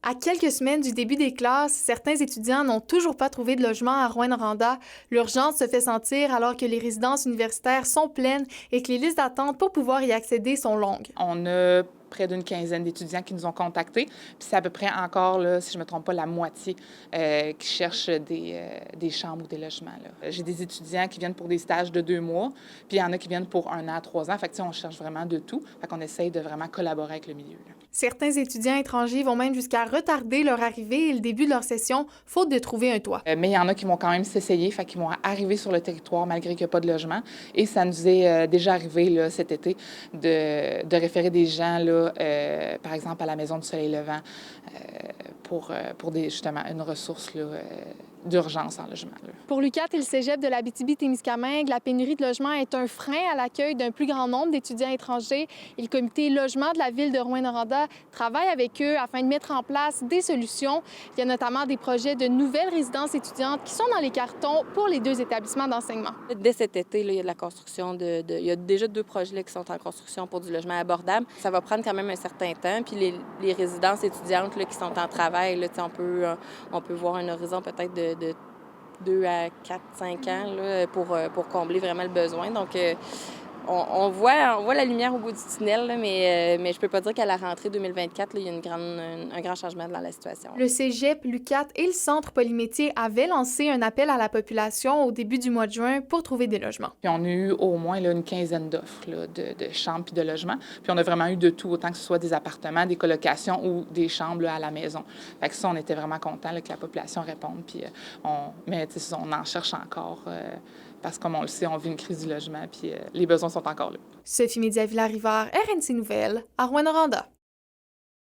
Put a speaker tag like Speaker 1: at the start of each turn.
Speaker 1: À quelques semaines du début des classes, certains étudiants n'ont toujours pas trouvé de logement à Rouyn-Noranda. L'urgence se fait sentir alors que les résidences universitaires sont pleines et que les listes d'attente pour pouvoir y accéder sont longues.
Speaker 2: On a près d'une quinzaine d'étudiants qui nous ont contactés. Puis c'est à peu près encore, là, si je ne me trompe pas, la moitié qui cherchent des chambres ou des logements. Là. J'ai des étudiants qui viennent pour des stages de 2 mois, puis il y en a qui viennent pour 1 an, 3 ans. Fait que, on cherche vraiment de tout. Fait qu'on essaye de vraiment collaborer avec le milieu. Là.
Speaker 1: Certains étudiants étrangers vont même jusqu'à retarder leur arrivée et le début de leur session, faute de trouver un toit.
Speaker 2: Mais il y en a qui vont quand même s'essayer, fait qu'ils vont arriver sur le territoire malgré qu'il n'y a pas de logement. Et ça nous est déjà arrivé là, cet été de référer des gens, là, par exemple, à la Maison du Soleil Levant pour justement une ressource là, d'urgence en logement. Là.
Speaker 1: Pour l'UQAT et le cégep de l'Abitibi-Témiscamingue, la pénurie de logements est un frein à l'accueil d'un plus grand nombre d'étudiants étrangers. Et le comité logement de la ville de Rouyn-Noranda travaille avec eux afin de mettre en place des solutions. Il y a notamment des projets de nouvelles résidences étudiantes qui sont dans les cartons pour les 2 établissements d'enseignement.
Speaker 3: Dès cet été, là, il y a de la construction il y a déjà 2 projets là, qui sont en construction pour du logement abordable. Ça va prendre quand même un certain temps. Puis les résidences étudiantes là, qui sont en travail, là, on peut voir un horizon peut-être de 2 à 4, 5 ans là, pour combler vraiment le besoin. Donc, on voit la lumière au bout du tunnel, là, mais je peux pas dire qu'à la rentrée 2024, là, il y a un grand changement dans la situation.
Speaker 1: Le cégep, l'UQAT et le Centre polymétier avaient lancé un appel à la population au début du mois de juin pour trouver des logements.
Speaker 2: Puis on a eu au moins là, une quinzaine d'offres là, de chambres puis de logements. Puis on a vraiment eu de tout, autant que ce soit des appartements, des colocations ou des chambres là, à la maison. Fait que ça, on était vraiment contents là, que la population réponde. Puis mais on en cherche encore parce que, comme on le sait, on vit une crise du logement puis les besoins sont encore là.
Speaker 1: Sophie Média-Villarivard, RNC Nouvelles, à Rouyn-Noranda.